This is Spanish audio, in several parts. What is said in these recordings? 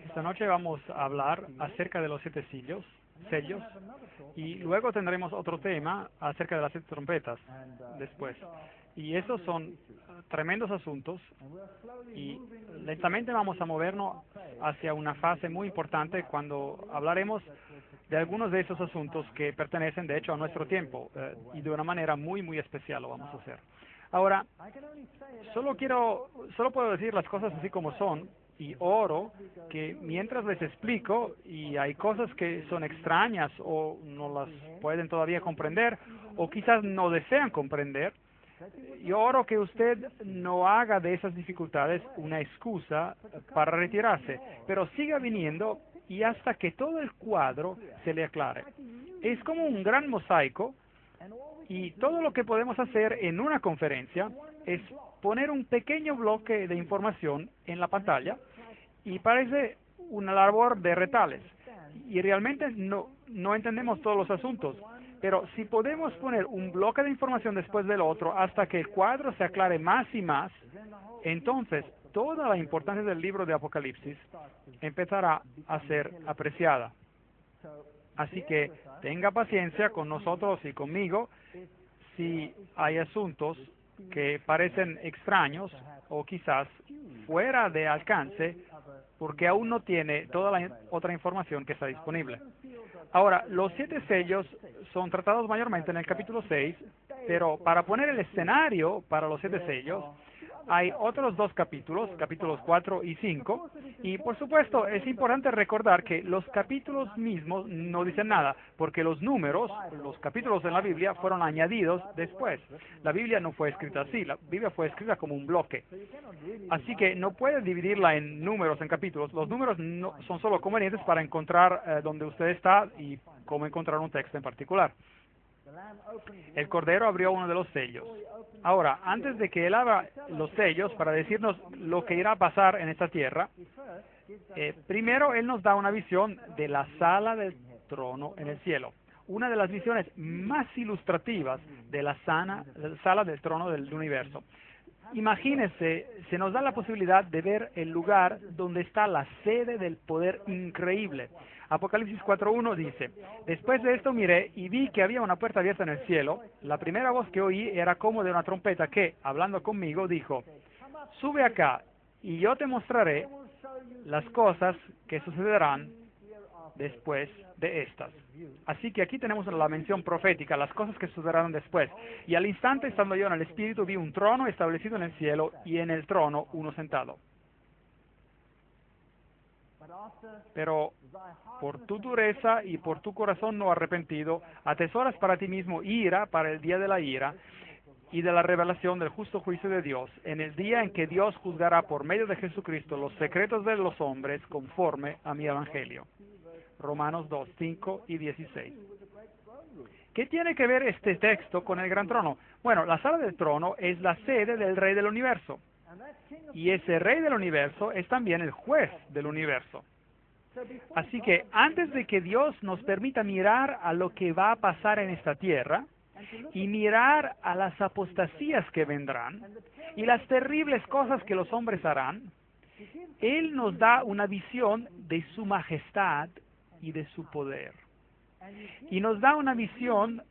Esta noche vamos a hablar acerca de los 7 sellos, y luego tendremos otro tema acerca de las 7 trompetas después. Y esos son tremendos asuntos, y lentamente vamos a movernos hacia una fase muy importante cuando hablaremos de algunos de esos asuntos que pertenecen de hecho a nuestro tiempo, y de una manera muy muy especial lo vamos a hacer. Ahora, solo puedo decir las cosas así como son, y oro que mientras les explico y hay cosas que son extrañas o no las pueden todavía comprender o quizás no desean comprender, yo oro que usted no haga de esas dificultades una excusa para retirarse, pero siga viniendo y hasta que todo el cuadro se le aclare. Es como un gran mosaico, y todo lo que podemos hacer en una conferencia es poner un pequeño bloque de información en la pantalla, y parece una labor de retales. Y realmente no entendemos todos los asuntos, pero si podemos poner un bloque de información después del otro hasta que el cuadro se aclare más y más, entonces toda la importancia del libro de Apocalipsis empezará a ser apreciada. Así que tenga paciencia con nosotros y conmigo si hay asuntos que parecen extraños o quizás fuera de alcance, porque aún no tiene toda la otra información que está disponible. Ahora, los 7 sellos son tratados mayormente en el capítulo 6, pero para poner el escenario para los 7 sellos, hay otros 2 capítulos, capítulos 4 y 5, y por supuesto es importante recordar que los capítulos mismos no dicen nada, porque los números, los capítulos en la Biblia fueron añadidos después. La Biblia no fue escrita así, la Biblia fue escrita como un bloque. Así que no puede dividirla en números, en capítulos. Los números no, son solo convenientes para encontrar dónde usted está y cómo encontrar un texto en particular. El Cordero abrió uno de los sellos. Ahora, antes de que él abra los sellos para decirnos lo que irá a pasar en esta tierra, primero él nos da una visión de la sala del trono en el cielo. Una de las visiones más ilustrativas de la sala del trono del universo. Imagínese, se nos da la posibilidad de ver el lugar donde está la sede del poder increíble. Apocalipsis 4.1 dice: después de esto miré y vi que había una puerta abierta en el cielo. La primera voz que oí era como de una trompeta que, hablando conmigo, dijo: sube acá y yo te mostraré las cosas que sucederán después de estas. Así que aquí tenemos la mención profética, las cosas que sucederán después. Y al instante, estando yo en el Espíritu, vi un trono establecido en el cielo, y en el trono uno sentado. Pero por tu dureza y por tu corazón no arrepentido, atesoras para ti mismo ira para el día de la ira, y de la revelación del justo juicio de Dios, en el día en que Dios juzgará por medio de Jesucristo los secretos de los hombres conforme a mi evangelio. Romanos 2, 5 y 16. ¿Qué tiene que ver este texto con el gran trono? Bueno, la sala del trono es la sede del Rey del Universo. Y ese Rey del Universo es también el juez del universo. Así que antes de que Dios nos permita mirar a lo que va a pasar en esta tierra, y mirar a las apostasías que vendrán, y las terribles cosas que los hombres harán, Él nos da una visión de su majestad y de su poder. Y nos da una visión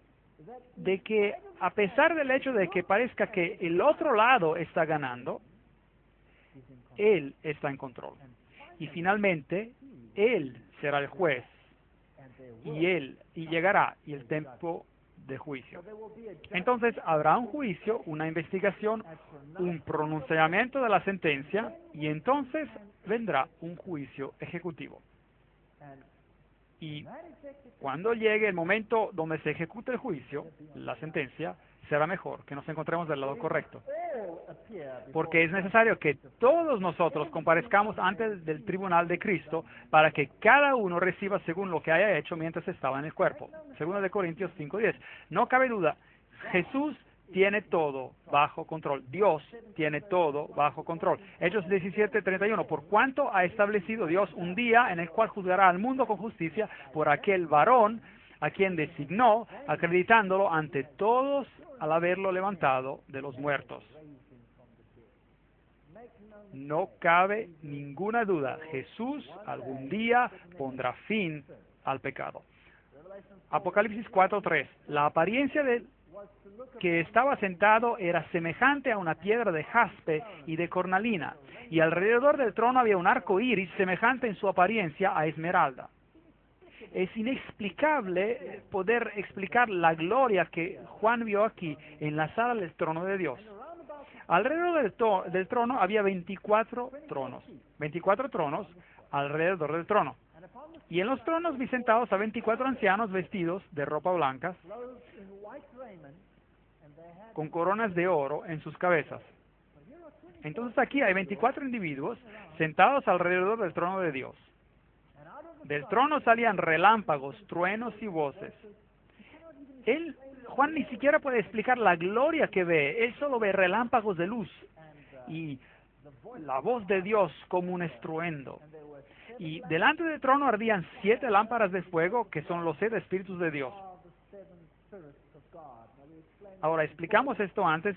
de que, a pesar del hecho de que parezca que el otro lado está ganando, Él está en control. Y finalmente, Él será el juez, y llegará y el tiempo de juicio. Entonces, habrá un juicio, una investigación, un pronunciamiento de la sentencia, y entonces vendrá un juicio ejecutivo. Y cuando llegue el momento donde se ejecute el juicio, la sentencia, será mejor que nos encontremos del lado correcto. Porque es necesario que todos nosotros comparezcamos ante del tribunal de Cristo para que cada uno reciba según lo que haya hecho mientras estaba en el cuerpo. 2 Corintios 5:10. No cabe duda, Jesús tiene todo bajo control. Dios tiene todo bajo control. Hechos 17:31. Por cuanto ha establecido Dios un día en el cual juzgará al mundo con justicia por aquel varón a quien designó, acreditándolo ante todos al haberlo levantado de los muertos. No cabe ninguna duda, Jesús algún día pondrá fin al pecado. Apocalipsis 4:3. La apariencia del que estaba sentado era semejante a una piedra de jaspe y de cornalina, y alrededor del trono había un arco iris semejante en su apariencia a esmeralda. Es inexplicable poder explicar la gloria que Juan vio aquí en la sala del trono de Dios. Alrededor del trono había 24 tronos. 24 tronos alrededor del trono. Y en los tronos vi sentados a 24 ancianos vestidos de ropa blanca, con coronas de oro en sus cabezas. Entonces aquí hay 24 individuos sentados alrededor del trono de Dios. Del trono salían relámpagos, truenos y voces. Juan ni siquiera puede explicar la gloria que ve. Él solo ve relámpagos de luz y la voz de Dios como un estruendo. Y delante del trono ardían 7 lámparas de fuego, que son los 7 espíritus de Dios. Ahora, explicamos esto antes.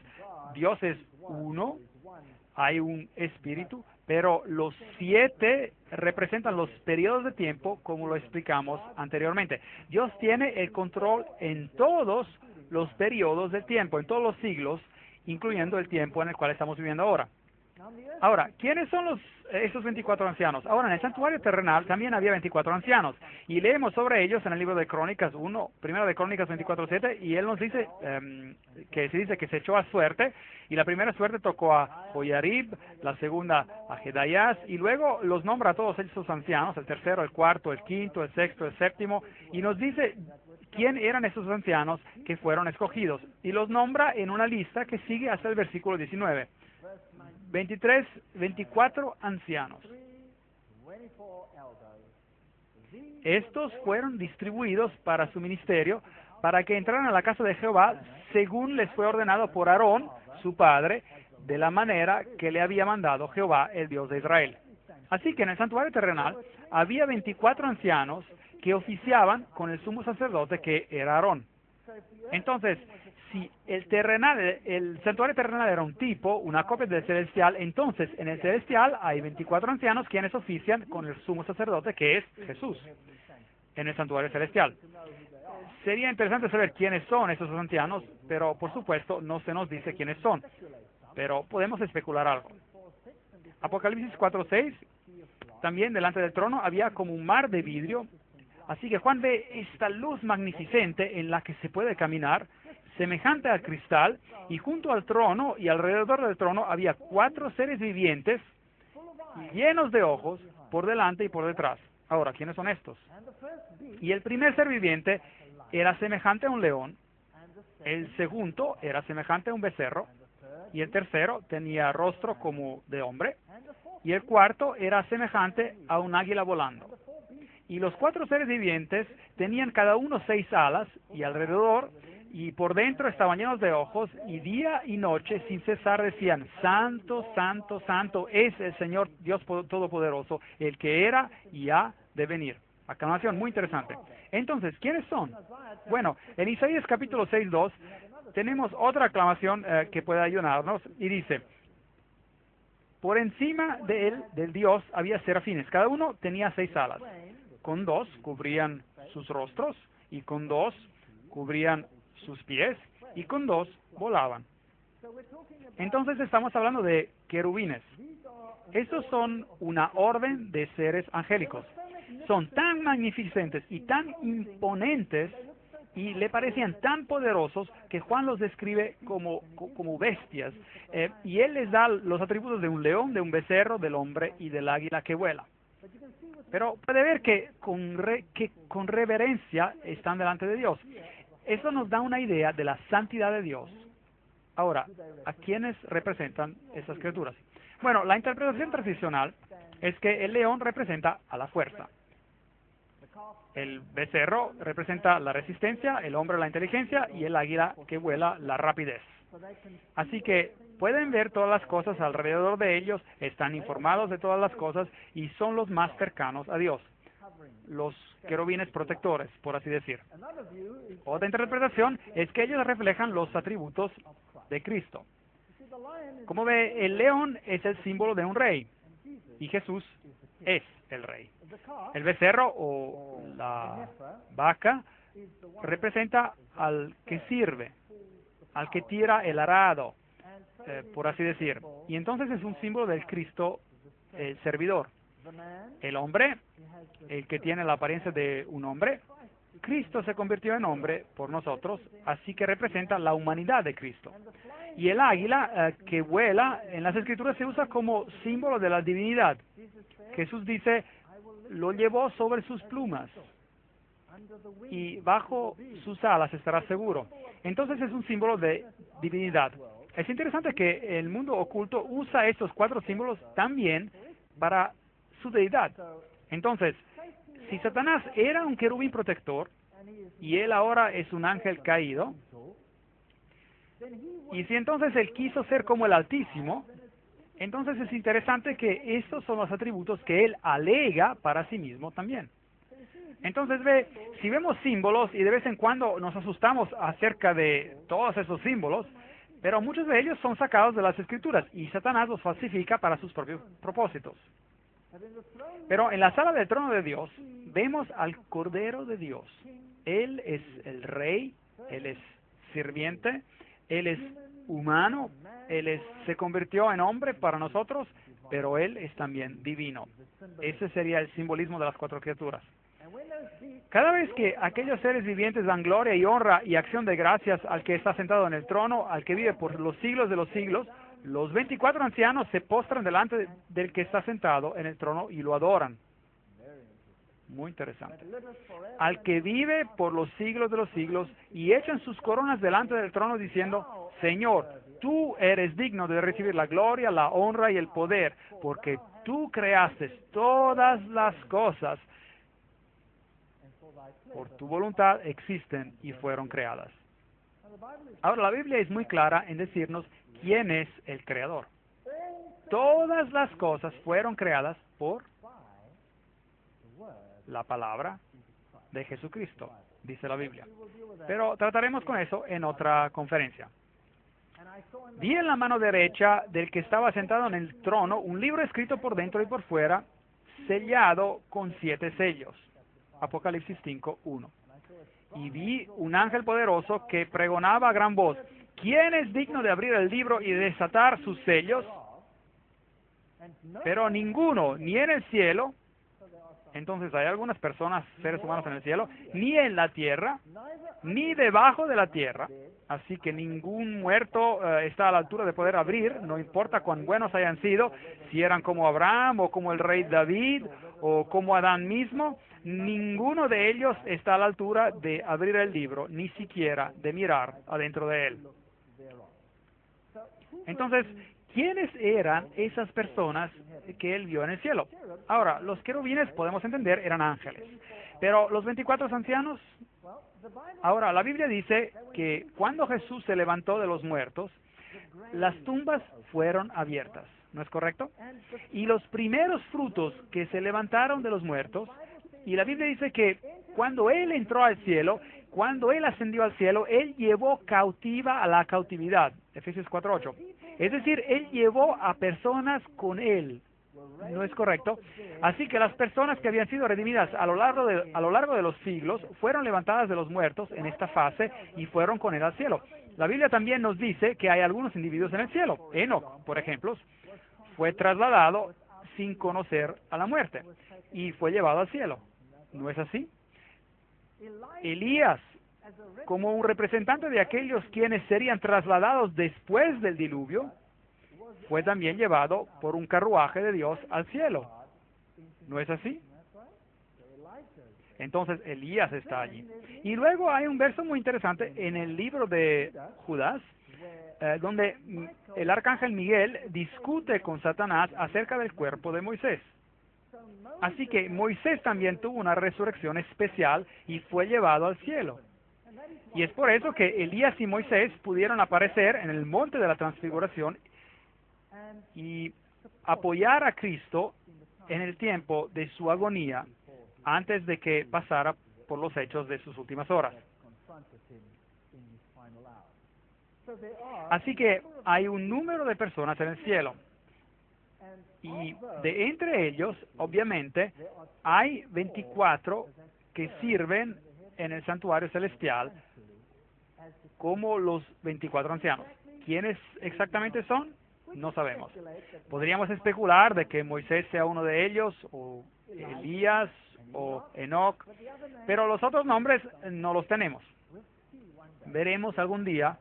Dios es uno, hay un espíritu, pero los 7 representan los periodos de tiempo, como lo explicamos anteriormente. Dios tiene el control en todos los periodos de tiempo, en todos los siglos, incluyendo el tiempo en el cual estamos viviendo ahora. Ahora, ¿quiénes son esos 24 ancianos? Ahora, en el santuario terrenal también había 24 ancianos, y leemos sobre ellos en el libro de Crónicas 1, primero de Crónicas 24:7, y él nos dice que se dice que se echó a suerte, y la primera suerte tocó a Joiarib, la segunda a Jedayás, y luego los nombra a todos esos ancianos, el tercero, el cuarto, el quinto, el sexto, el séptimo, y nos dice quién eran esos ancianos que fueron escogidos, y los nombra en una lista que sigue hasta el versículo 19. 24 ancianos. Estos fueron distribuidos para su ministerio, para que entraran a la casa de Jehová, según les fue ordenado por Aarón, su padre, de la manera que le había mandado Jehová, el Dios de Israel. Así que en el santuario terrenal había 24 ancianos que oficiaban con el sumo sacerdote, que era Aarón. Entonces, si el santuario terrenal era un tipo, una copia del celestial, entonces en el celestial hay 24 ancianos quienes ofician con el sumo sacerdote, que es Jesús, en el santuario celestial. Sería interesante saber quiénes son esos ancianos, pero por supuesto no se nos dice quiénes son, pero podemos especular algo. Apocalipsis 4:6, también delante del trono había como un mar de vidrio. Así que Juan ve esta luz magnificente en la que se puede caminar, semejante al cristal, y junto al trono y alrededor del trono había 4 seres vivientes llenos de ojos por delante y por detrás. Ahora, ¿quiénes son estos? Y el primer ser viviente era semejante a un león, El segundo era semejante a un becerro, y el tercero tenía rostro como de hombre, y el cuarto era semejante a un águila volando. Y los 4 seres vivientes tenían cada uno 6 alas, y alrededor y por dentro estaban llenos de ojos, y día y noche sin cesar decían: Santo, Santo, Santo es el Señor Dios Todopoderoso, el que era y ha de venir. Aclamación muy interesante. Entonces, ¿quiénes son? Bueno, en Isaías capítulo 6:2 tenemos otra aclamación que puede ayudarnos, y dice: por encima de él, del Dios, había serafines. Cada uno tenía 6 alas. Con 2 cubrían sus rostros, y con 2 cubrían sus pies, y con 2 volaban. Entonces estamos hablando de querubines. Estos son una orden de seres angélicos. Son tan magnificentes y tan imponentes, y le parecían tan poderosos, que Juan los describe como bestias, y él les da los atributos de un león, de un becerro, del hombre y del águila que vuela. Pero puede ver que con reverencia están delante de Dios. Eso nos da una idea de la santidad de Dios. Ahora, ¿a quiénes representan esas criaturas? Bueno, la interpretación tradicional es que el león representa a la fuerza, el becerro representa la resistencia, el hombre la inteligencia, y el águila que vuela la rapidez. Así que pueden ver todas las cosas alrededor de ellos, están informados de todas las cosas, y son los más cercanos a Dios, los querubines protectores, por así decir. Otra interpretación es que ellos reflejan los atributos de Cristo. Como ve, el león es el símbolo de un rey, y Jesús es el rey. El becerro o la vaca representa al que sirve, al que tira el arado, por así decir. Y entonces es un símbolo del Cristo, el servidor. El hombre, el que tiene la apariencia de un hombre, Cristo se convirtió en hombre por nosotros, así que representa la humanidad de Cristo. Y el águila que vuela, en las Escrituras se usa como símbolo de la divinidad. Jesús dice: lo llevó sobre sus plumas, y bajo sus alas estará seguro. Entonces es un símbolo de divinidad. Es interesante que el mundo oculto usa estos 4 símbolos también para su deidad. Entonces, si Satanás era un querubín protector, y él ahora es un ángel caído, y si entonces él quiso ser como el Altísimo, entonces es interesante que estos son los atributos que él alega para sí mismo también. Entonces ve, si vemos símbolos, y de vez en cuando nos asustamos acerca de todos esos símbolos, pero muchos de ellos son sacados de las Escrituras, y Satanás los falsifica para sus propios propósitos. Pero en la sala del trono de Dios vemos al Cordero de Dios. Él es el Rey, Él es sirviente, Él es humano, Él se convirtió en hombre para nosotros, pero Él es también divino. Ese sería el simbolismo de las 4 criaturas. Cada vez que aquellos seres vivientes dan gloria y honra y acción de gracias al que está sentado en el trono, al que vive por los siglos de los siglos, los 24 ancianos se postran delante del que está sentado en el trono y lo adoran. Muy interesante. Al que vive por los siglos de los siglos, y echan sus coronas delante del trono diciendo: Señor, tú eres digno de recibir la gloria, la honra y el poder, porque tú creaste todas las cosas. Por tu voluntad existen y fueron creadas. Ahora, la Biblia es muy clara en decirnos quién es el Creador. Todas las cosas fueron creadas por la palabra de Jesucristo, dice la Biblia. Pero trataremos con eso en otra conferencia. Vi en la mano derecha del que estaba sentado en el trono un libro escrito por dentro y por fuera, sellado con 7 sellos. Apocalipsis 5:1. Y vi un ángel poderoso que pregonaba a gran voz: ¿quién es digno de abrir el libro y desatar sus sellos? Pero ninguno, ni en el cielo. Entonces hay algunas personas, seres humanos en el cielo, ni en la tierra, ni debajo de la tierra. Así que ningún muerto está a la altura de poder abrir, no importa cuán buenos hayan sido, si eran como Abraham, o como el rey David, o como Adán mismo. ninguno de ellos está a la altura de abrir el libro, ni siquiera de mirar adentro de él. Entonces, ¿quiénes eran esas personas que él vio en el cielo? Ahora, los querubines, podemos entender, eran ángeles. Pero los 24 ancianos, ahora, la Biblia dice que cuando Jesús se levantó de los muertos, las tumbas fueron abiertas, ¿no es correcto? Y los primeros frutos que se levantaron de los muertos, y la Biblia dice que cuando Él entró al cielo, cuando Él ascendió al cielo, Él llevó cautiva a la cautividad, Efesios 4:8. Es decir, Él llevó a personas con Él, ¿no es correcto? Así que las personas que habían sido redimidas a lo largo de los siglos fueron levantadas de los muertos en esta fase y fueron con Él al cielo. La Biblia también nos dice que hay algunos individuos en el cielo. Enoc, por ejemplo, fue trasladado sin conocer a la muerte y fue llevado al cielo. ¿No es así? Elías, como un representante de aquellos quienes serían trasladados después del diluvio, fue también llevado por un carruaje de Dios al cielo. ¿No es así? Entonces Elías está allí. Y luego hay un verso muy interesante en el libro de Judas, donde el arcángel Miguel discute con Satanás acerca del cuerpo de Moisés. Así que Moisés también tuvo una resurrección especial y fue llevado al cielo. Y es por eso que Elías y Moisés pudieron aparecer en el monte de la transfiguración y apoyar a Cristo en el tiempo de su agonía antes de que pasara por los hechos de sus últimas horas. Así que hay un número de personas en el cielo. Y de entre ellos, obviamente, hay 24 que sirven en el santuario celestial como los 24 ancianos. ¿Quiénes exactamente son? No sabemos. Podríamos especular de que Moisés sea uno de ellos, o Elías, o Enoc, pero los otros nombres no los tenemos. Veremos algún día,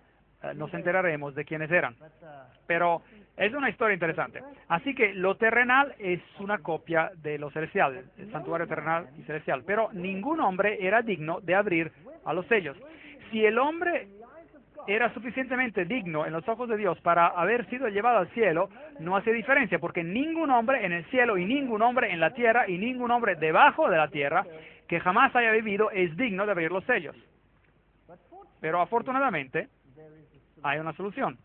nos enteraremos de quiénes eran. Pero es una historia interesante. Así que lo terrenal es una copia de lo celestial, el santuario terrenal y celestial. Pero ningún hombre era digno de abrir a los sellos. Si el hombre era suficientemente digno en los ojos de Dios para haber sido llevado al cielo, no hace diferencia, porque ningún hombre en el cielo y ningún hombre en la tierra y ningún hombre debajo de la tierra que jamás haya vivido es digno de abrir los sellos. Pero afortunadamente hay una solución.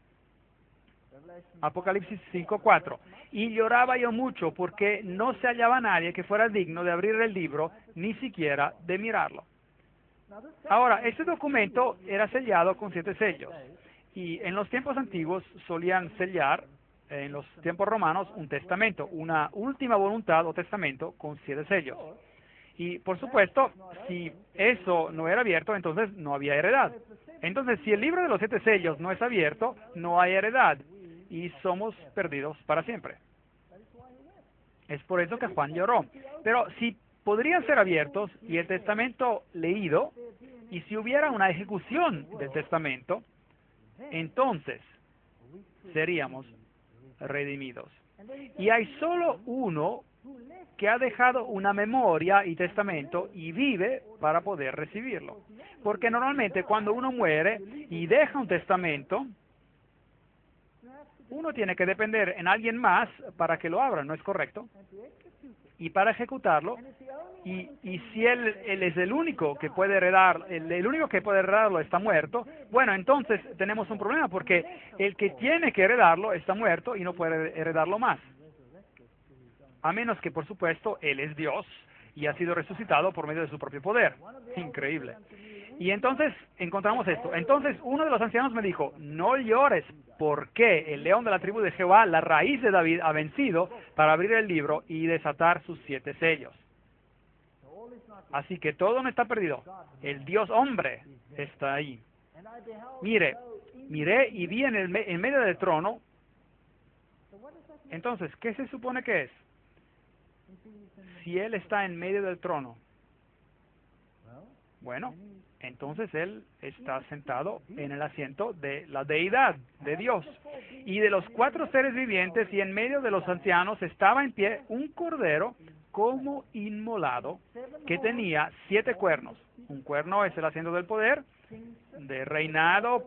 Apocalipsis 5:4. Y lloraba yo mucho porque no se hallaba nadie que fuera digno de abrir el libro, ni siquiera de mirarlo. Ahora, este documento era sellado con 7 sellos. Y en los tiempos antiguos solían sellar, en los tiempos romanos, un testamento, una última voluntad o testamento con 7 sellos. Y, por supuesto, si eso no era abierto, entonces no había heredad. Entonces, si el libro de los 7 sellos no es abierto, no hay heredad. Y somos perdidos para siempre. Es por eso que Juan lloró. Pero si podrían ser abiertos y el testamento leído, y si hubiera una ejecución del testamento, entonces seríamos redimidos. Y hay solo uno que ha dejado una memoria y testamento y vive para poder recibirlo. Porque normalmente cuando uno muere y deja un testamento, uno tiene que depender en alguien más para que lo abra, ¿no es correcto? Y para ejecutarlo, y si él es el único que puede heredar, el único que puede heredarlo está muerto, bueno, entonces tenemos un problema porque el que tiene que heredarlo está muerto y no puede heredarlo más. A menos que, por supuesto, él es Dios y ha sido resucitado por medio de su propio poder. Increíble. Y entonces encontramos esto. Entonces uno de los ancianos me dijo, no llores, porque el león de la tribu de Jehová, la raíz de David, ha vencido para abrir el libro y desatar sus 7 sellos. Así que todo no está perdido. El Dios hombre está ahí. Miré y vi en medio del trono. Entonces, ¿qué se supone que es? Si Él está en medio del trono, bueno, entonces Él está sentado en el asiento de la deidad, de Dios. Y de los 4 seres vivientes y en medio de los ancianos estaba en pie un cordero como inmolado, que tenía 7 cuernos. Un cuerno es el asiento del poder, de reinado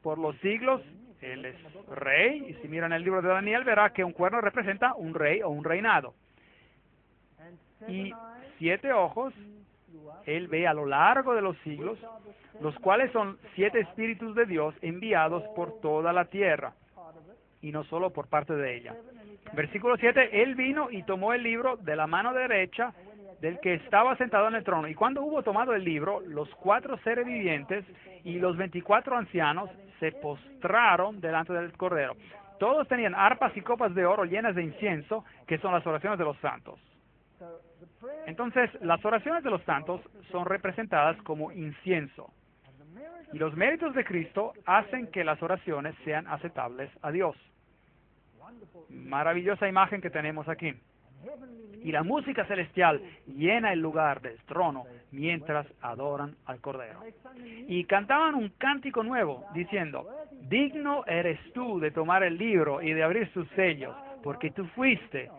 por los siglos. Él es rey, y si miran el libro de Daniel, verá que un cuerno representa un rey o un reinado. Y 7 ojos, él ve a lo largo de los siglos, los cuales son 7 espíritus de Dios enviados por toda la tierra, y no solo por parte de ella. Versículo 7, él vino y tomó el libro de la mano derecha del que estaba sentado en el trono. Y cuando hubo tomado el libro, los 4 seres vivientes y los 24 ancianos se postraron delante del Cordero. Todos tenían arpas y copas de oro llenas de incienso, que son las oraciones de los santos. Entonces, las oraciones de los santos son representadas como incienso. Y los méritos de Cristo hacen que las oraciones sean aceptables a Dios. Maravillosa imagen que tenemos aquí. Y la música celestial llena el lugar del trono mientras adoran al Cordero. Y cantaban un cántico nuevo, diciendo: digno eres tú de tomar el libro y de abrir sus sellos, porque tú fuiste,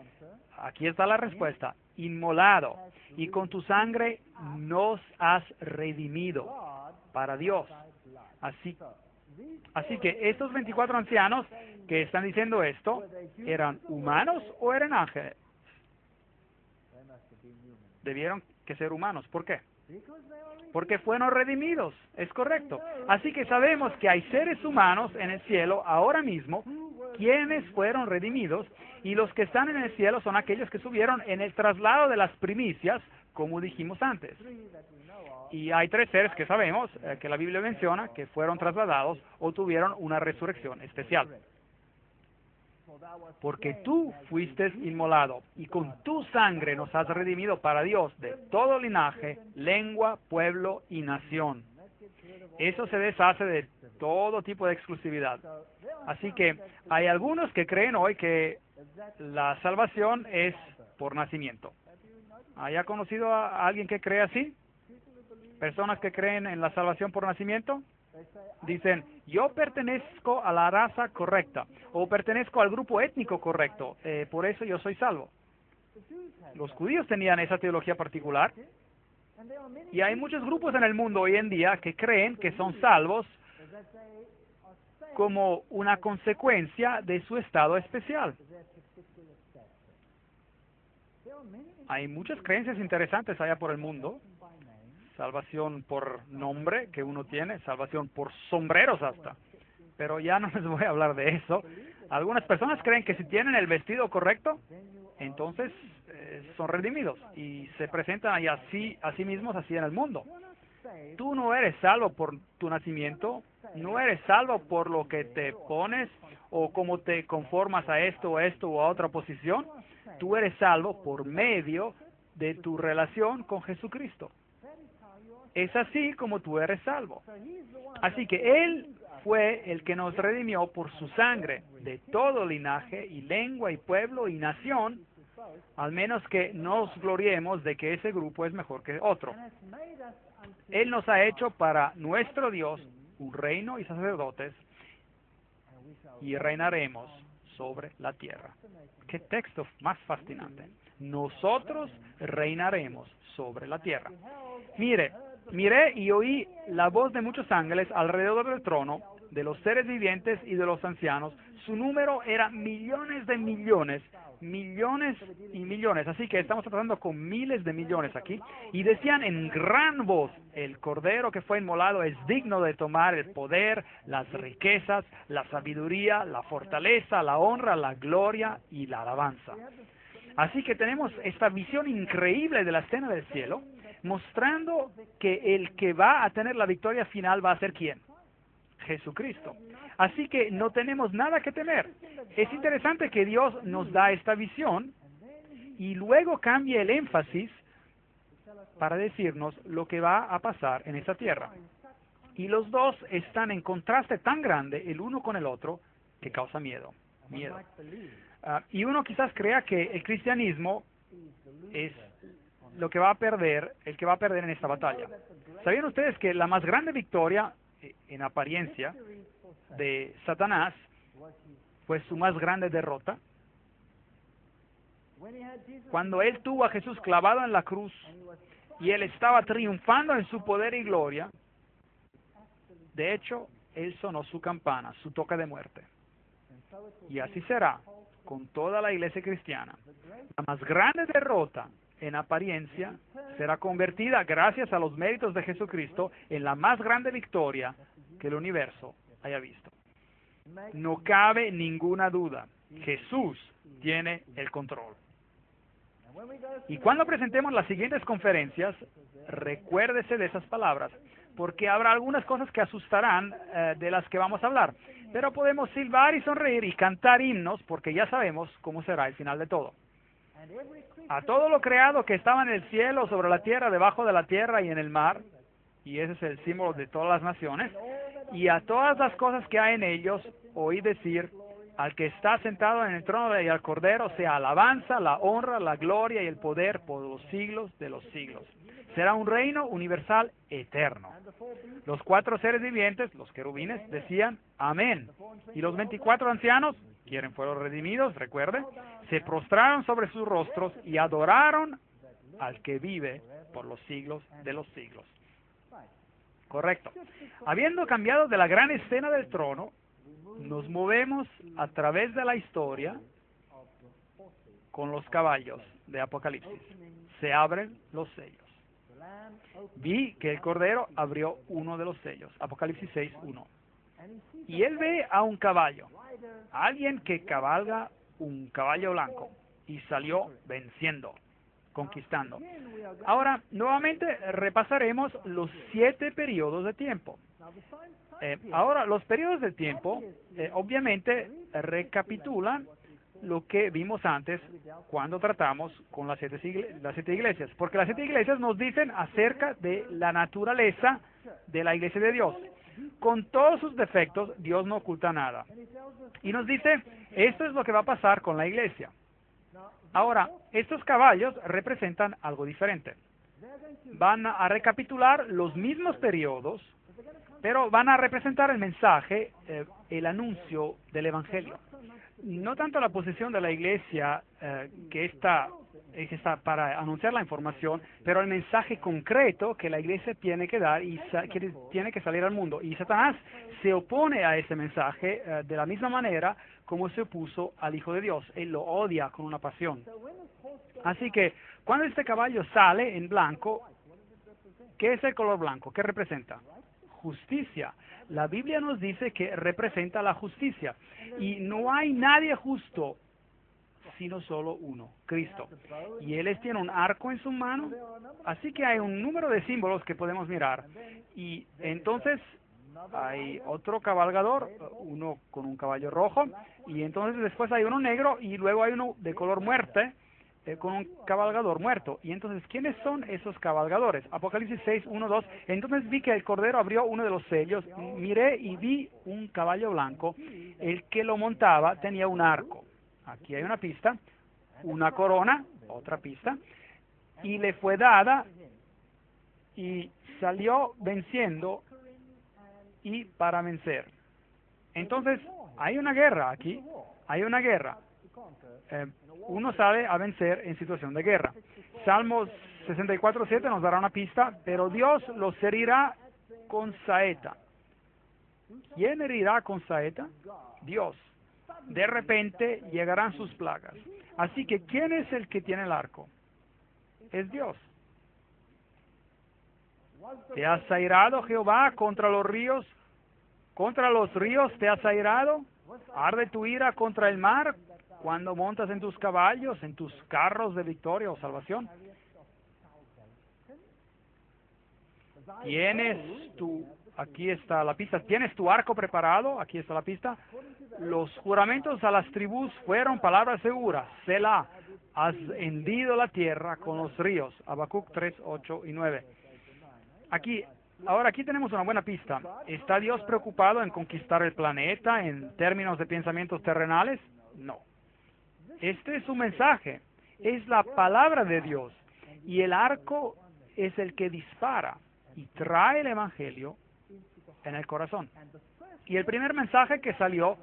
aquí está la respuesta, inmolado, y con tu sangre nos has redimido para Dios. Así que estos 24 ancianos que están diciendo esto, ¿eran humanos o eran ángeles? Debieron que ser humanos. ¿Por qué? Porque fueron redimidos, es correcto. Así que sabemos que hay seres humanos en el cielo ahora mismo, quienes fueron redimidos, y los que están en el cielo son aquellos que subieron en el traslado de las primicias, como dijimos antes. Y hay 3 seres que sabemos, que la Biblia menciona, que fueron trasladados o tuvieron una resurrección especial. Porque tú fuiste inmolado, y con tu sangre nos has redimido para Dios de todo linaje, lengua, pueblo y nación. Eso se deshace de todo tipo de exclusividad. Así que hay algunos que creen hoy que la salvación es por nacimiento. ¿Haya conocido a alguien que cree así? Personas que creen en la salvación por nacimiento. Dicen: yo pertenezco a la raza correcta, o pertenezco al grupo étnico correcto, por eso yo soy salvo. Los judíos tenían esa teología particular, y hay muchos grupos en el mundo hoy en día que creen que son salvos como una consecuencia de su estado especial. Hay muchas creencias interesantes allá por el mundo. Salvación por nombre que uno tiene, salvación por sombreros hasta. Pero ya no les voy a hablar de eso. Algunas personas creen que si tienen el vestido correcto, entonces son redimidos y se presentan ahí así, a sí mismos así en el mundo. Tú no eres salvo por tu nacimiento, no eres salvo por lo que te pones o cómo te conformas a esto o a otra posición. Tú eres salvo por medio de tu relación con Jesucristo. Es así como tú eres salvo. Así que Él fue el que nos redimió por su sangre de todo linaje y lengua y pueblo y nación, al menos que nos gloriemos de que ese grupo es mejor que otro. Él nos ha hecho para nuestro Dios un reino y sacerdotes, y reinaremos sobre la tierra. ¡Qué texto más fascinante! Nosotros reinaremos sobre la tierra. Miré y oí la voz de muchos ángeles alrededor del trono, de los seres vivientes y de los ancianos. Su número era millones de millones, millones y millones. Así que estamos tratando con miles de millones aquí. Y decían en gran voz: el Cordero que fue inmolado es digno de tomar el poder, las riquezas, la sabiduría, la fortaleza, la honra, la gloria y la alabanza. Así que tenemos esta visión increíble de la escena del cielo, mostrando que el que va a tener la victoria final va a ser ¿quién? Jesucristo. Así que no tenemos nada que temer. Es interesante que Dios nos da esta visión y luego cambia el énfasis para decirnos lo que va a pasar en esta tierra. Y los dos están en contraste tan grande el uno con el otro que causa miedo. Y uno quizás crea que el cristianismo es lo que va a perder, el que va a perder en esta batalla. ¿Sabían ustedes que la más grande victoria, en apariencia, de Satanás fue su más grande derrota? Cuando él tuvo a Jesús clavado en la cruz y él estaba triunfando en su poder y gloria, de hecho, él sonó su campana, su toque de muerte. Y así será con toda la iglesia cristiana. La más grande derrota en apariencia será convertida, gracias a los méritos de Jesucristo, en la más grande victoria que el universo haya visto. No cabe ninguna duda. Jesús tiene el control. Y cuando presentemos las siguientes conferencias, recuérdese de esas palabras, porque habrá algunas cosas que asustarán de las que vamos a hablar. Pero podemos silbar y sonreír y cantar himnos, porque ya sabemos cómo será el final de todo. A todo lo creado que estaba en el cielo, sobre la tierra, debajo de la tierra y en el mar, y ese es el símbolo de todas las naciones, y a todas las cosas que hay en ellos, oí decir: al que está sentado en el trono y al Cordero sea alabanza, la honra, la gloria y el poder por los siglos de los siglos. Será un reino universal eterno. Los 4 seres vivientes, los querubines, decían amén. Y los 24 ancianos, quienes fueron redimidos, recuerde, se prostraron sobre sus rostros y adoraron al que vive por los siglos de los siglos. Correcto. Habiendo cambiado de la gran escena del trono, nos movemos a través de la historia con los caballos de Apocalipsis. Se abren los sellos. Vi que el Cordero abrió uno de los sellos. Apocalipsis 6:1. Y él ve a un caballo, a alguien que cabalga un caballo blanco, y salió venciendo, conquistando. Ahora, nuevamente repasaremos los 7 periodos de tiempo. Ahora, los periodos de tiempo, obviamente, recapitulan lo que vimos antes cuando tratamos con las 7 iglesias, porque las 7 iglesias nos dicen acerca de la naturaleza de la iglesia de Dios. Con todos sus defectos, Dios no oculta nada. Y nos dice, esto es lo que va a pasar con la iglesia. Ahora, estos caballos representan algo diferente. Van a recapitular los mismos periodos, pero van a representar el mensaje, el anuncio del Evangelio. No tanto la posición de la iglesia, que está para anunciar la información, pero el mensaje concreto que la iglesia tiene que dar y que tiene que salir al mundo. Y Satanás se opone a ese mensaje de la misma manera como se opuso al Hijo de Dios. Él lo odia con una pasión. Así que cuando este caballo sale en blanco, ¿qué es el color blanco? ¿Qué representa? Justicia. La Biblia nos dice que representa la justicia. Y no hay nadie justo, sino solo uno, Cristo. Y Él tiene un arco en su mano, así que hay un número de símbolos que podemos mirar. Y entonces hay otro cabalgador, uno con un caballo rojo, y entonces después hay uno negro, y luego hay uno de color muerte, con un cabalgador muerto. Y entonces, ¿quiénes son esos cabalgadores? Apocalipsis 6:1-2. Entonces vi que el Cordero abrió uno de los sellos, miré y vi un caballo blanco, el que lo montaba tenía un arco. Aquí hay una pista, una corona, otra pista, y le fue dada, y salió venciendo y para vencer. Entonces, hay una guerra aquí, hay una guerra. Uno sale a vencer en situación de guerra. Salmos 64:7 nos dará una pista, pero Dios los herirá con saeta. ¿Quién herirá con saeta? Dios. De repente llegarán sus plagas. Así que, ¿quién es el que tiene el arco? Es Dios. ¿Te has airado, Jehová, contra los ríos? ¿Contra los ríos te has airado? ¿Arde tu ira contra el mar cuando montas en tus caballos, en tus carros de victoria o salvación? Aquí está la pista, ¿tienes tu arco preparado? Aquí está la pista. Los juramentos a las tribus fueron palabras seguras. Selah, has hendido la tierra con los ríos. Habacuc 3:8-9. Ahora aquí tenemos una buena pista. ¿Está Dios preocupado en conquistar el planeta en términos de pensamientos terrenales? No. Este es su mensaje. Es la palabra de Dios. Y el arco es el que dispara y trae el Evangelio en el corazón. Y el primer mensaje que salió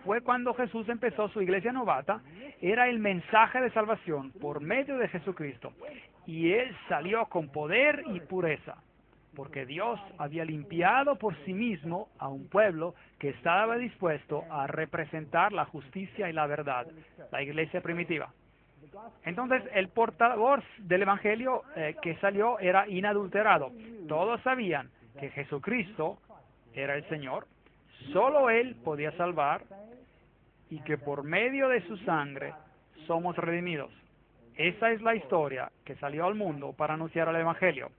fue cuando Jesús empezó su iglesia novata, era el mensaje de salvación por medio de Jesucristo. Y Él salió con poder y pureza, porque Dios había limpiado por sí mismo a un pueblo que estaba dispuesto a representar la justicia y la verdad, la iglesia primitiva. Entonces, el portavoz del Evangelio que salió era inadulterado. Todos sabían que Jesucristo era el Señor, solo Él podía salvar y que por medio de su sangre somos redimidos. Esa es la historia que salió al mundo para anunciar el Evangelio.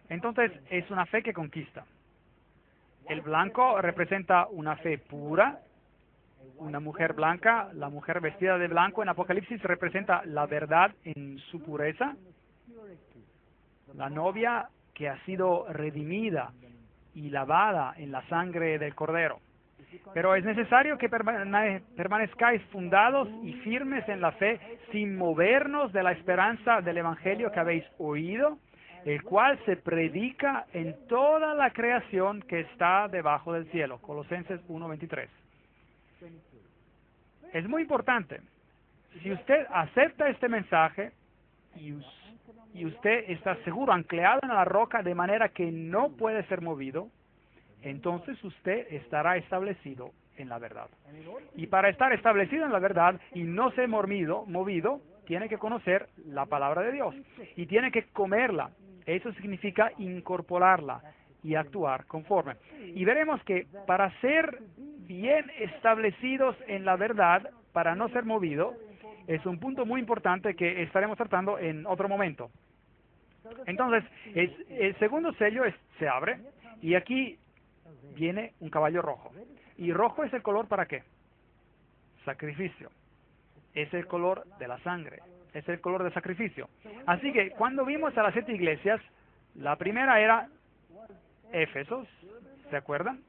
Entonces, es una fe que conquista. El blanco representa una fe pura. Una mujer blanca, la mujer vestida de blanco en Apocalipsis representa la verdad en su pureza. La novia que ha sido redimida y lavada en la sangre del Cordero. Pero es necesario que permanezcáis fundados y firmes en la fe, sin movernos de la esperanza del Evangelio que habéis oído, el cual se predica en toda la creación que está debajo del cielo. Colosenses 1:23. Es muy importante. Si usted acepta este mensaje y usted está seguro, anclado en la roca de manera que no puede ser movido, entonces usted estará establecido en la verdad. Y para estar establecido en la verdad y no ser movido, tiene que conocer la palabra de Dios y tiene que comerla. Eso significa incorporarla y actuar conforme. Y veremos que para ser bien establecidos en la verdad, para no ser movido, es un punto muy importante que estaremos tratando en otro momento. Entonces, el segundo sello se abre y aquí viene un caballo rojo. ¿Y rojo es el color para qué? Sacrificio. Es el color de la sangre. Es el color de sacrificio. Así que cuando vimos a las 7 iglesias, la primera era Éfesos, ¿se acuerdan?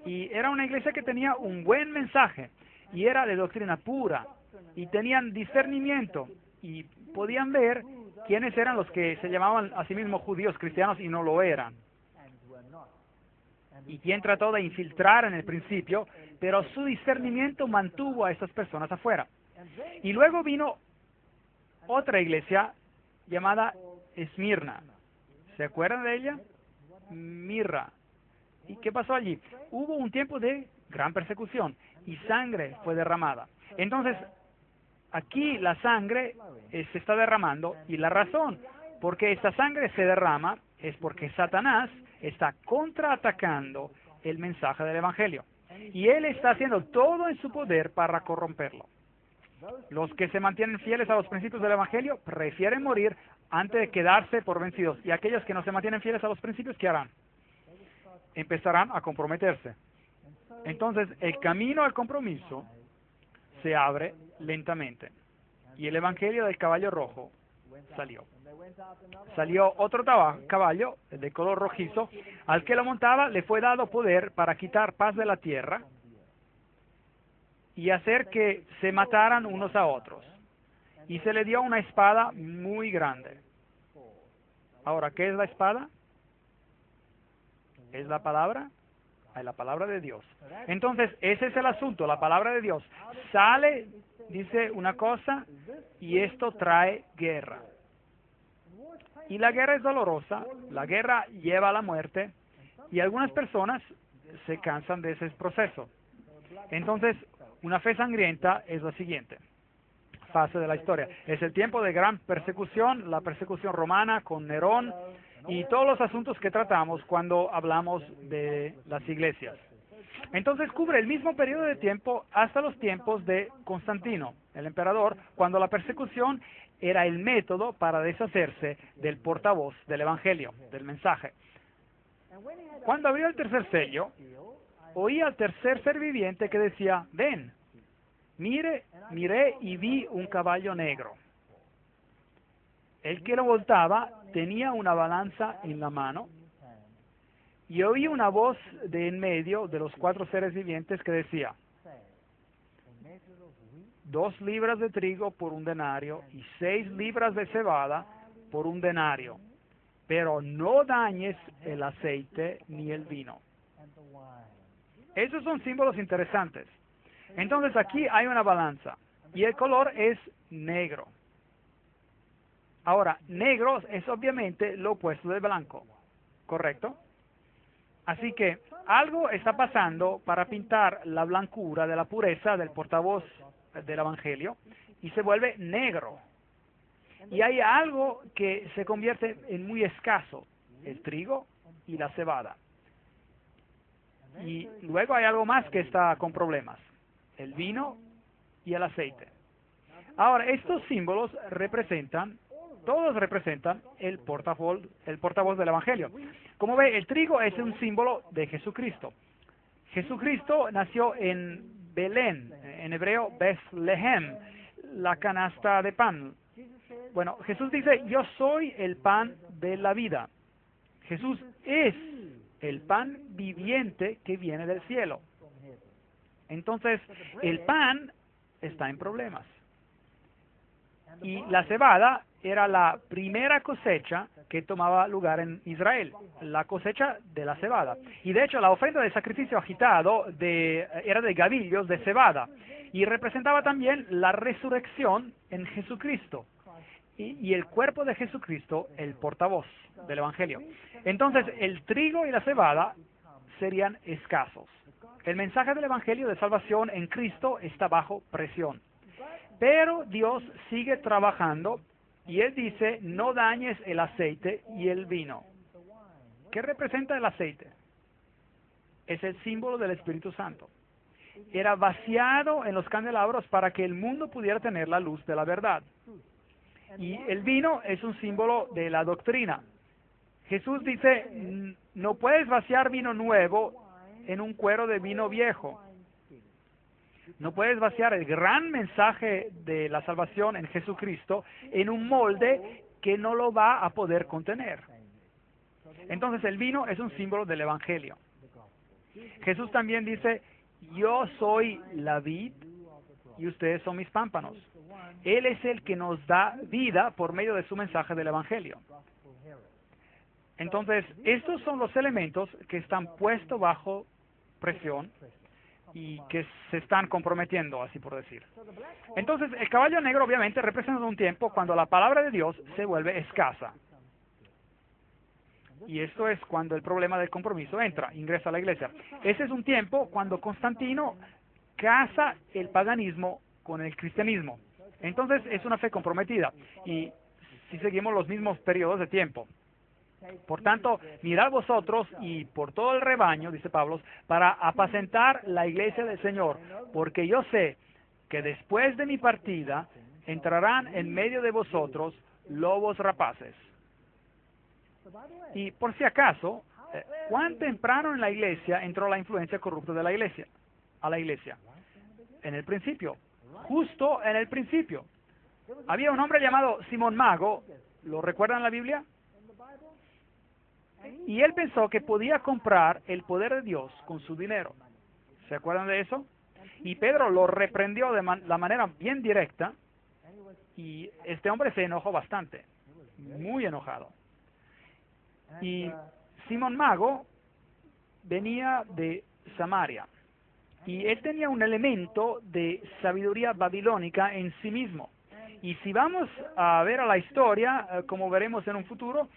Y era una iglesia que tenía un buen mensaje y era de doctrina pura y tenían discernimiento y podían ver quiénes eran los que se llamaban a sí mismos judíos cristianos y no lo eran. Y quien trató de infiltrar en el principio, pero su discernimiento mantuvo a estas personas afuera. Y luego vino otra iglesia llamada Esmirna. ¿Se acuerdan de ella? Mirra. ¿Y qué pasó allí? Hubo un tiempo de gran persecución y sangre fue derramada. Entonces, aquí la sangre se está derramando y la razón por qué esta sangre se derrama es porque Satanás está contraatacando el mensaje del Evangelio. Y él está haciendo todo en su poder para corromperlo. Los que se mantienen fieles a los principios del Evangelio prefieren morir antes de quedarse por vencidos. Y aquellos que no se mantienen fieles a los principios, ¿qué harán? Empezarán a comprometerse. Entonces, el camino al compromiso se abre lentamente. Y el Evangelio del caballo rojo salió. Salió otro caballo de color rojizo. Al que lo montaba le fue dado poder para quitar paz de la tierra y hacer que se mataran unos a otros. Y se le dio una espada muy grande. Ahora, ¿qué es la espada? ¿Es la palabra? Es la palabra de Dios. Entonces, ese es el asunto, la palabra de Dios. Sale, dice una cosa, y esto trae guerra. Y la guerra es dolorosa, la guerra lleva a la muerte, y algunas personas se cansan de ese proceso. Entonces, una fe sangrienta es la siguiente fase de la historia. Es el tiempo de gran persecución, la persecución romana con Nerón y todos los asuntos que tratamos cuando hablamos de las iglesias. Entonces cubre el mismo periodo de tiempo hasta los tiempos de Constantino, el emperador, cuando la persecución era el método para deshacerse del portavoz del Evangelio, del mensaje. Cuando abrió el tercer sello, oí al tercer ser viviente que decía, ven, miré y vi un caballo negro. El que lo voltaba tenía una balanza en la mano y oí una voz de en medio de los 4 seres vivientes que decía, 2 libras de trigo por 1 denario y 6 libras de cebada por 1 denario, pero no dañes el aceite ni el vino. Esos son símbolos interesantes. Entonces aquí hay una balanza y el color es negro. Ahora, negro es obviamente lo opuesto de blanco, ¿correcto? Así que algo está pasando para pintar la blancura de la pureza del portavoz del Evangelio y se vuelve negro. Y hay algo que se convierte en muy escaso, el trigo y la cebada. Y luego hay algo más que está con problemas, el vino y el aceite. Ahora, estos símbolos todos representan el portavoz del Evangelio. Como ve, el trigo es un símbolo de Jesucristo. Jesucristo nació en Belén, en hebreo Bethlehem, la canasta de pan. Bueno, Jesús dice, yo soy el pan de la vida. Jesús es el pan viviente que viene del cielo. Entonces, el pan está en problemas. Y la cebada era la primera cosecha que tomaba lugar en Israel, la cosecha de la cebada. Y de hecho, la ofrenda de sacrificio agitado era de gavillos de cebada y representaba también la resurrección en Jesucristo. Y el cuerpo de Jesucristo, el portavoz del Evangelio. Entonces, el trigo y la cebada serían escasos. El mensaje del Evangelio de salvación en Cristo está bajo presión. Pero Dios sigue trabajando y Él dice, no dañes el aceite y el vino. ¿Qué representa el aceite? Es el símbolo del Espíritu Santo. Era vaciado en los candelabros para que el mundo pudiera tener la luz de la verdad. Y el vino es un símbolo de la doctrina. Jesús dice, no puedes vaciar vino nuevo en un cuero de vino viejo. No puedes vaciar el gran mensaje de la salvación en Jesucristo en un molde que no lo va a poder contener. Entonces el vino es un símbolo del Evangelio. Jesús también dice, yo soy la vid y ustedes son mis pámpanos. Él es el que nos da vida por medio de su mensaje del Evangelio. Entonces, estos son los elementos que están puestos bajo presión y que se están comprometiendo, así por decir. Entonces, el caballo negro obviamente representa un tiempo cuando la palabra de Dios se vuelve escasa. Y esto es cuando el problema del compromiso ingresa a la iglesia. Ese es un tiempo cuando Constantino casa el paganismo con el cristianismo. Entonces, es una fe comprometida. Y si seguimos los mismos periodos de tiempo. Por tanto, mirad vosotros y por todo el rebaño, dice Pablo, para apacentar la iglesia del Señor, porque yo sé que después de mi partida entrarán en medio de vosotros lobos rapaces. Y por si acaso, ¿cuán temprano en la iglesia entró la influencia corrupta de la iglesia? A la iglesia. En el principio, justo en el principio. Había un hombre llamado Simón Mago, ¿lo recuerdan en la Biblia? Y él pensó que podía comprar el poder de Dios con su dinero. ¿Se acuerdan de eso? Y Pedro lo reprendió de la manera bien directa y este hombre se enojó bastante, muy enojado. Y Simón Mago venía de Samaria y él tenía un elemento de sabiduría babilónica en sí mismo. Y si vamos a ver a la historia, como veremos en un futuro,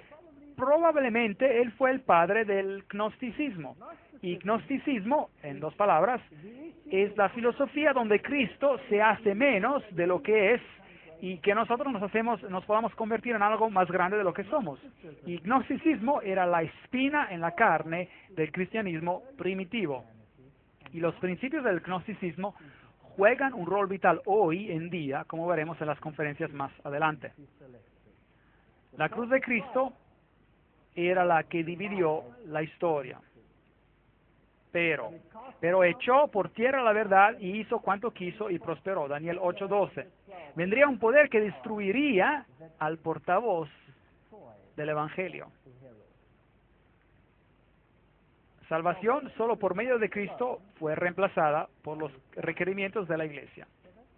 probablemente él fue el padre del gnosticismo. Y gnosticismo, en dos palabras, es la filosofía donde Cristo se hace menos de lo que es y que nosotros nos podamos convertir en algo más grande de lo que somos. Y gnosticismo era la espina en la carne del cristianismo primitivo. Y los principios del gnosticismo juegan un rol vital hoy en día, como veremos en las conferencias más adelante. La cruz de Cristo era la que dividió la historia. Pero echó por tierra la verdad y hizo cuanto quiso y prosperó. Daniel 8:12. Vendría un poder que destruiría al portavoz del Evangelio. Salvación solo por medio de Cristo fue reemplazada por los requerimientos de la iglesia.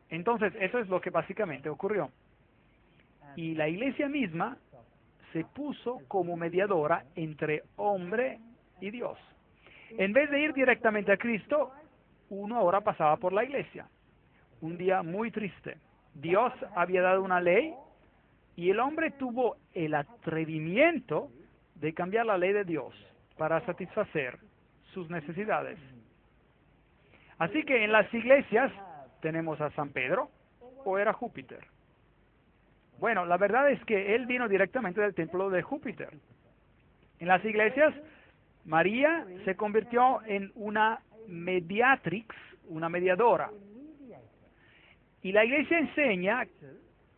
Entonces, eso es lo que básicamente ocurrió. Y la iglesia misma se puso como mediadora entre hombre y Dios. En vez de ir directamente a Cristo, uno ahora pasaba por la iglesia. Un día muy triste. Dios había dado una ley y el hombre tuvo el atrevimiento de cambiar la ley de Dios para satisfacer sus necesidades. Así que en las iglesias tenemos a San Pedro o era Júpiter. Bueno, la verdad es que él vino directamente del templo de Júpiter. En las iglesias, María se convirtió en una mediatrix, una mediadora. Y la iglesia enseña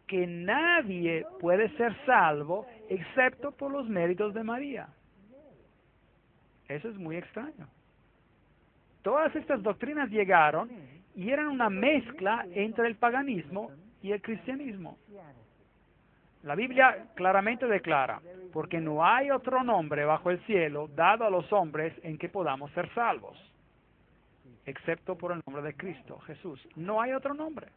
que nadie puede ser salvo excepto por los méritos de María. Eso es muy extraño. Todas estas doctrinas llegaron y eran una mezcla entre el paganismo y el cristianismo. La Biblia claramente declara, porque no hay otro nombre bajo el cielo dado a los hombres en que podamos ser salvos, excepto por el nombre de Cristo, Jesús. No hay otro nombre.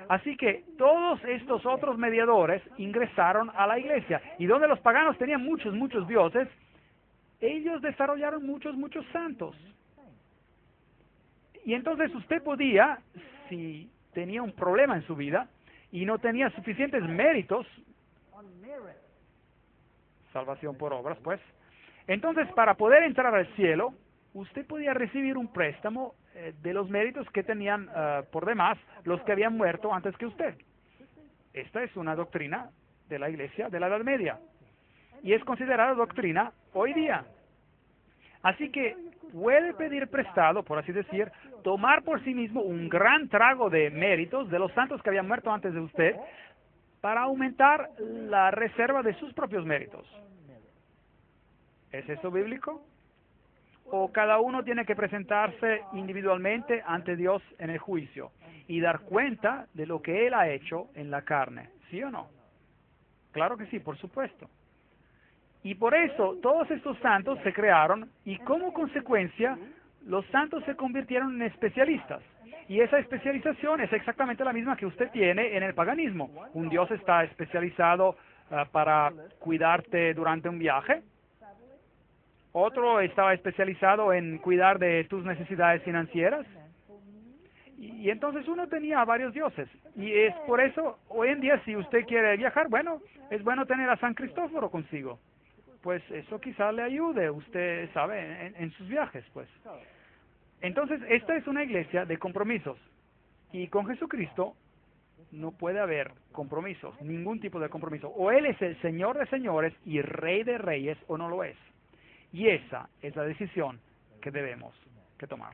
Así que todos estos otros mediadores ingresaron a la iglesia. Y donde los paganos tenían muchos dioses, ellos desarrollaron muchos santos. Y entonces usted podía, si tenía un problema en su vida y no tenía suficientes méritos, salvación por obras, pues, entonces para poder entrar al cielo, usted podía recibir un préstamo de los méritos que tenían por demás los que habían muerto antes que usted. Esta es una doctrina de la Iglesia de la Edad Media y es considerada doctrina hoy día. Así que puede pedir prestado, por así decir, tomar por sí mismo un gran trago de méritos de los santos que habían muerto antes de usted para aumentar la reserva de sus propios méritos. ¿Es eso bíblico? ¿O cada uno tiene que presentarse individualmente ante Dios en el juicio y dar cuenta de lo que Él ha hecho en la carne? ¿Sí o no? Claro que sí, por supuesto. Y por eso todos estos santos se crearon y como consecuencia los santos se convirtieron en especialistas. Y esa especialización es exactamente la misma que usted tiene en el paganismo. Un dios está especializado para cuidarte durante un viaje. Otro estaba especializado en cuidar de tus necesidades financieras. Y entonces uno tenía varios dioses. Y es por eso, hoy en día, si usted quiere viajar, bueno, es bueno tener a San Cristóforo consigo. Pues eso quizá le ayude, usted sabe, en sus viajes, pues. Entonces, esta es una iglesia de compromisos. Y con Jesucristo no puede haber compromisos, ningún tipo de compromiso. O Él es el Señor de señores y Rey de reyes, o no lo es. Y esa es la decisión que debemos que tomar.